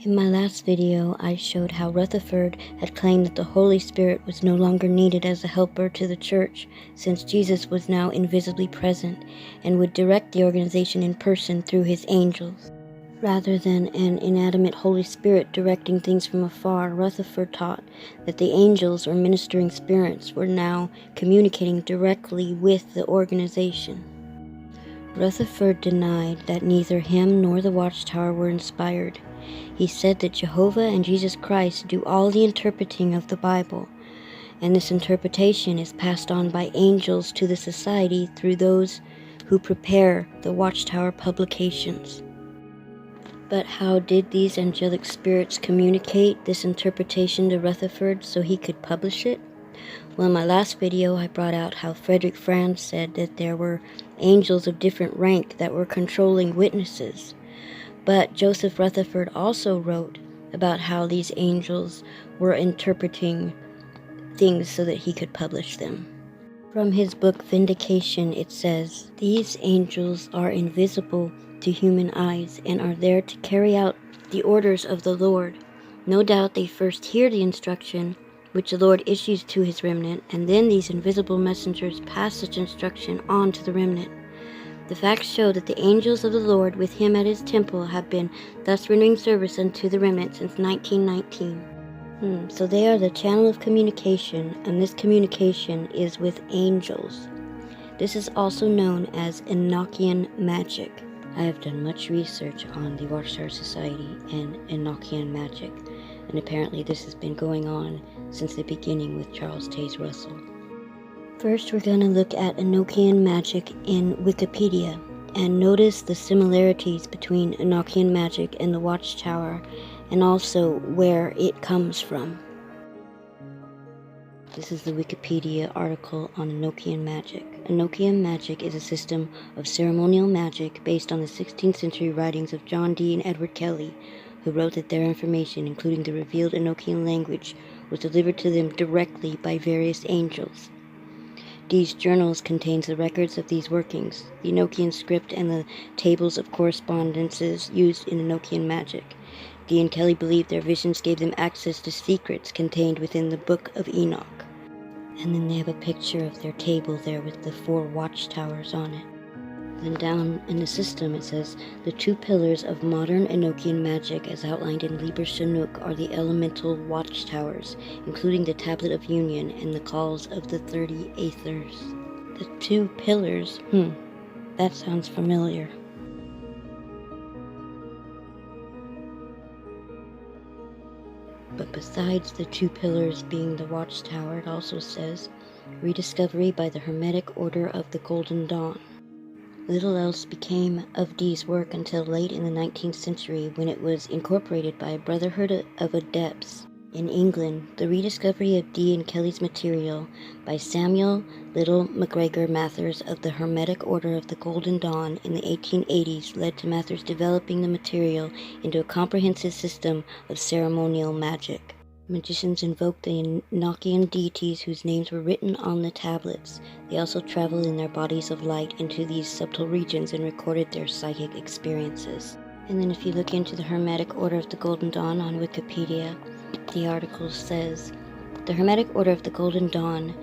In my last video, I showed how Rutherford had claimed that the Holy Spirit was no longer needed as a helper to the church, since Jesus was now invisibly present and would direct the organization in person through his angels. Rather than an inanimate Holy Spirit directing things from afar, Rutherford taught that the angels or ministering spirits were now communicating directly with the organization. Rutherford denied that neither him nor the Watchtower were inspired. He said that Jehovah and Jesus Christ do all the interpreting of the Bible, and this interpretation is passed on by angels to the society through those who prepare the Watchtower publications. But how did these angelic spirits communicate this interpretation to Rutherford so he could publish it? Well, in my last video, I brought out how Frederick Franz said that there were angels of different rank that were controlling witnesses. But Joseph Rutherford also wrote about how these angels were interpreting things so that he could publish them. From his book Vindication, it says, "These angels are invisible to human eyes and are there to carry out the orders of the Lord. No doubt they first hear the instruction which the Lord issues to his remnant, and then these invisible messengers pass such instruction on to the remnant. The facts show that the angels of the Lord with him at his temple have been thus rendering service unto the remnant since 1919. So they are the channel of communication, and this communication is with angels. This is also known as Enochian magic. I have done much research on the Watchtower Society and Enochian magic, and apparently this has been going on since the beginning with Charles Taze Russell. First, we're going to look at Enochian magic in Wikipedia and notice the similarities between Enochian magic and the Watchtower, and also where it comes from. This is the Wikipedia article on Enochian magic. Enochian magic is a system of ceremonial magic based on the 16th century writings of John Dee and Edward Kelly, who wrote that their information, including the revealed Enochian language, was delivered to them directly by various angels. Dee's journals contains the records of these workings, the Enochian script, and the tables of correspondences used in Enochian magic. Dee and Kelly believed their visions gave them access to secrets contained within the Book of Enoch. And then they have a picture of their table there with the 4 watchtowers on it. Then down in the system it says, the 2 pillars of modern Enochian magic as outlined in Liber Chinook are the elemental watchtowers, including the Tablet of Union and the calls of the 30 Aethers. The 2 pillars, that sounds familiar. But besides the 2 pillars being the Watchtower, it also says, rediscovery by the Hermetic Order of the Golden Dawn. Little else became of Dee's work until late in the 19th century, when it was incorporated by a Brotherhood of Adepts. In England, the rediscovery of Dee and Kelly's material by Samuel Little MacGregor Mathers of the Hermetic Order of the Golden Dawn in the 1880s led to Mathers developing the material into a comprehensive system of ceremonial magic. Magicians invoked the Enochian deities whose names were written on the tablets. They also traveled in their bodies of light into these subtle regions and recorded their psychic experiences. And then if you look into the Hermetic Order of the Golden Dawn on Wikipedia, the article says, the Hermetic Order of the Golden Dawn,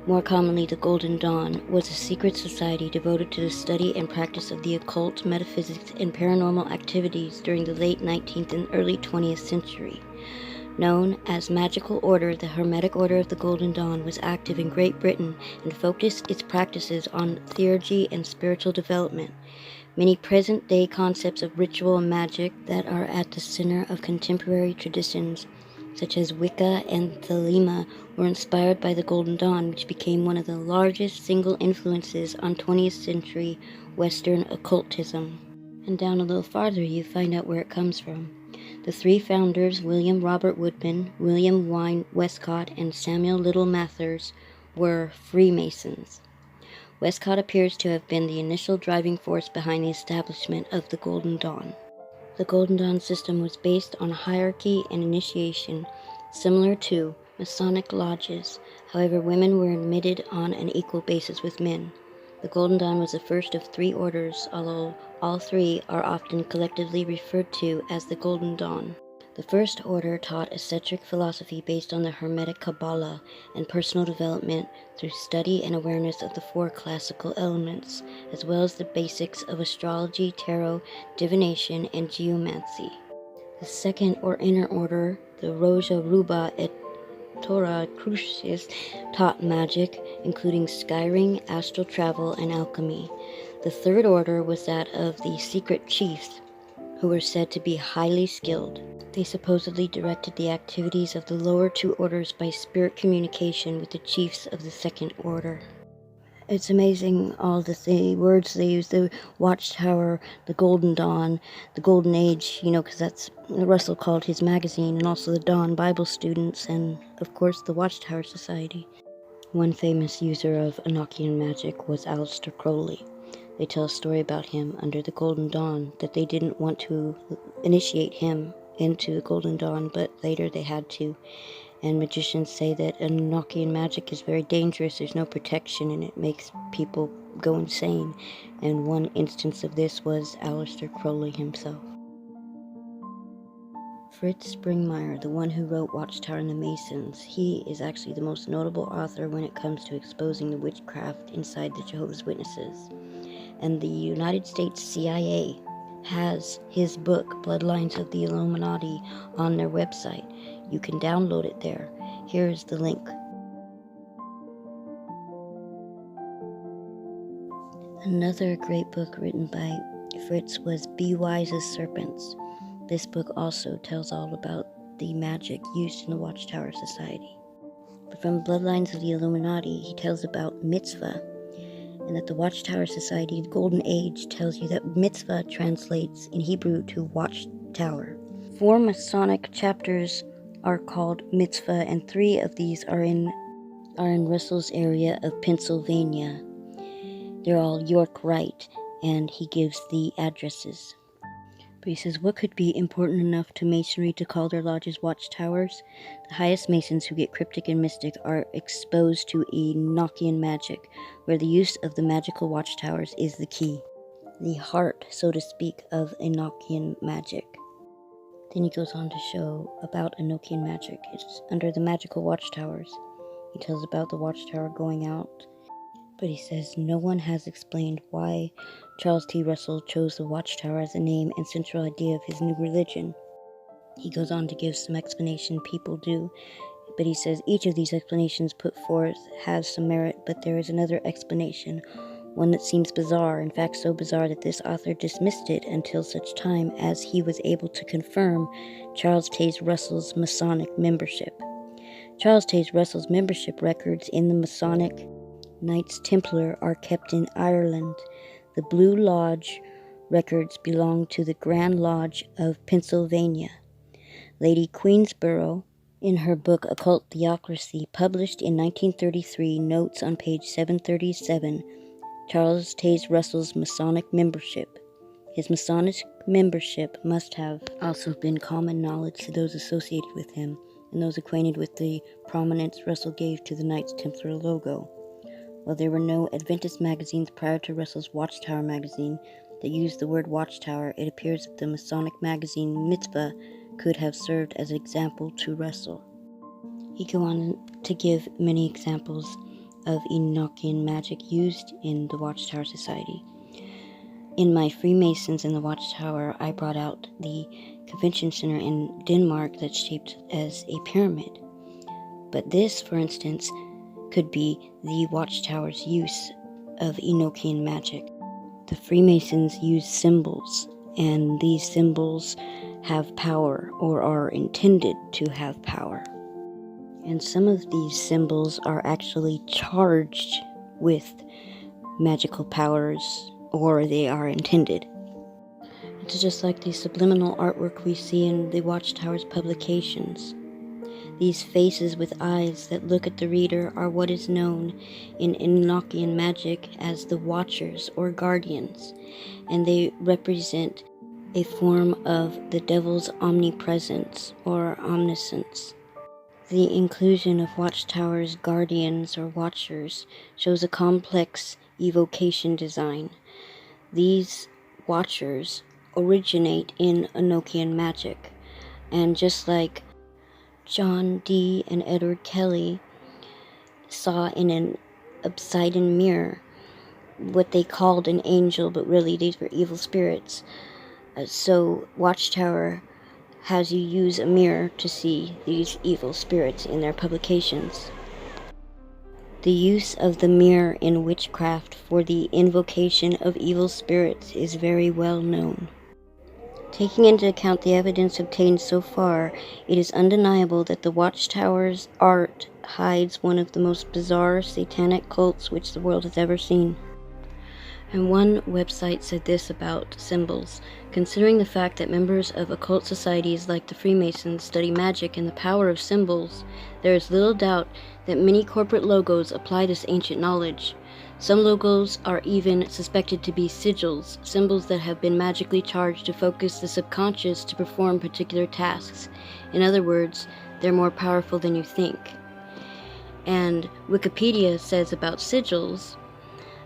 more commonly the Golden Dawn, was a secret society devoted to the study and practice of the occult, metaphysics, and paranormal activities during the late 19th and early 20th century. Known as Magical Order, the Hermetic Order of the Golden Dawn was active in Great Britain and focused its practices on theurgy and spiritual development. Many present-day concepts of ritual and magic that are at the center of contemporary traditions, such as Wicca and Thelema, were inspired by the Golden Dawn, which became one of the largest single influences on 20th century Western occultism. And down a little farther, you find out where it comes from. The 3 founders, William Robert Woodman, William Wynne Westcott, and Samuel Little Mathers, were Freemasons. Westcott appears to have been the initial driving force behind the establishment of the Golden Dawn. The Golden Dawn system was based on hierarchy and initiation, similar to Masonic lodges. However, women were admitted on an equal basis with men. The Golden Dawn was the first of 3 orders, although all 3 are often collectively referred to as the Golden Dawn. The first order taught ascetic philosophy based on the Hermetic Kabbalah and personal development through study and awareness of the four classical elements, as well as the basics of astrology, tarot, divination, and geomancy. The second or inner order, the Roja Ruba et Torah Crucis, taught magic, including scrying, astral travel, and alchemy. The third order was that of the secret chiefs, who were said to be highly skilled. They supposedly directed the activities of the lower two orders by spirit communication with the chiefs of the second order. It's amazing all the words they use, the Watchtower, the Golden Dawn, the Golden Age, because that's Russell called his magazine, and also the Dawn Bible Students, and of course the Watchtower Society. One famous user of Enochian magic was Aleister Crowley. They tell a story about him under the Golden Dawn, that they didn't want to initiate him into the Golden Dawn, but later they had to. And magicians say that Enochian magic is very dangerous. There's no protection, and it makes people go insane. And one instance of this was Aleister Crowley himself. Fritz Springmeier, the one who wrote Watchtower and the Masons, he is actually the most notable author when it comes to exposing the witchcraft inside the Jehovah's Witnesses. And the United States CIA has his book, Bloodlines of the Illuminati, on their website. You can download it there. Here's the link. Another great book written by Fritz was Be Wise as Serpents. This book also tells all about the magic used in the Watchtower Society. But from Bloodlines of the Illuminati, he tells about mitzvah, and that the Watchtower Society, the Golden Age, tells you that mitzvah translates in Hebrew to watchtower. 4 Masonic chapters are called mitzvah, and 3 of these are in Russell's area of Pennsylvania. They're all York Rite, and he gives the addresses. But he says, what could be important enough to Masonry to call their lodges watchtowers? The highest Masons who get cryptic and mystic are exposed to Enochian magic, where the use of the magical watchtowers is the key, the heart, so to speak, of Enochian magic. Then he goes on to show about Enochian magic. It's under the magical watchtowers. He tells about the watchtower going out, but he says no one has explained why Charles T. Russell chose the Watchtower as a name and central idea of his new religion. He goes on to give some explanation people do, but he says each of these explanations put forth has some merit, but there is another explanation, one that seems bizarre, in fact so bizarre that this author dismissed it until such time as he was able to confirm Charles T. Russell's Masonic membership. Charles T. Russell's membership records in the Masonic Knights Templar are kept in Ireland. The Blue Lodge records belong to the Grand Lodge of Pennsylvania. Lady Queensborough, in her book Occult Theocracy, published in 1933, notes on page 737 Charles Taze Russell's Masonic membership. His Masonic membership must have also been common knowledge to those associated with him and those acquainted with the prominence Russell gave to the Knights Templar logo. While there were no Adventist magazines prior to Russell's Watchtower magazine that used the word Watchtower, it appears that the Masonic magazine Mitzvah could have served as an example to Russell. He goes on to give many examples of Enochian magic used in the Watchtower Society. In my Freemasons in the Watchtower, I brought out the convention center in Denmark that's shaped as a pyramid. But this, for instance, could be the Watchtower's use of Enochian magic. The Freemasons use symbols, and these symbols have power or are intended to have power. And some of these symbols are actually charged with magical powers, or they are intended. It's just like the subliminal artwork we see in the Watchtower's publications. These faces with eyes that look at the reader are what is known in Enochian magic as the Watchers or Guardians, and they represent a form of the devil's omnipresence or omniscience. The inclusion of Watchtower's guardians or watchers shows a complex evocation design. These watchers originate in Enochian magic. And just like John Dee and Edward Kelly saw in an obsidian mirror what they called an angel, but really these were evil spirits. So Watchtower has you use a mirror to see these evil spirits in their publications. The use of the mirror in witchcraft for the invocation of evil spirits is very well known. Taking into account the evidence obtained so far, it is undeniable that the Watchtower's art hides one of the most bizarre satanic cults which the world has ever seen. And one website said this about symbols: considering the fact that members of occult societies like the Freemasons study magic and the power of symbols, there is little doubt that many corporate logos apply this ancient knowledge. Some logos are even suspected to be sigils, symbols that have been magically charged to focus the subconscious to perform particular tasks. In other words, they're more powerful than you think. And Wikipedia says about sigils,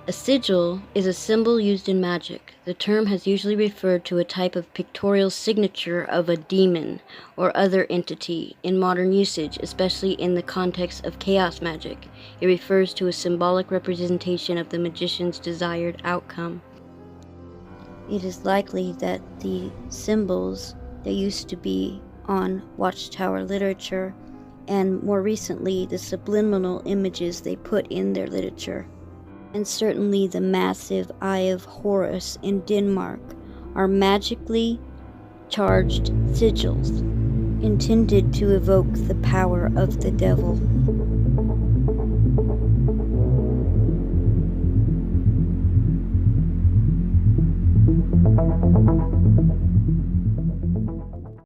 a sigil is a symbol used in magic. The term has usually referred to a type of pictorial signature of a demon or other entity. In modern usage, especially in the context of chaos magic, it refers to a symbolic representation of the magician's desired outcome. It is likely that the symbols that used to be on Watchtower literature, and more recently the subliminal images they put in their literature, and certainly the massive Eye of Horus in Denmark, are magically charged sigils intended to evoke the power of the devil.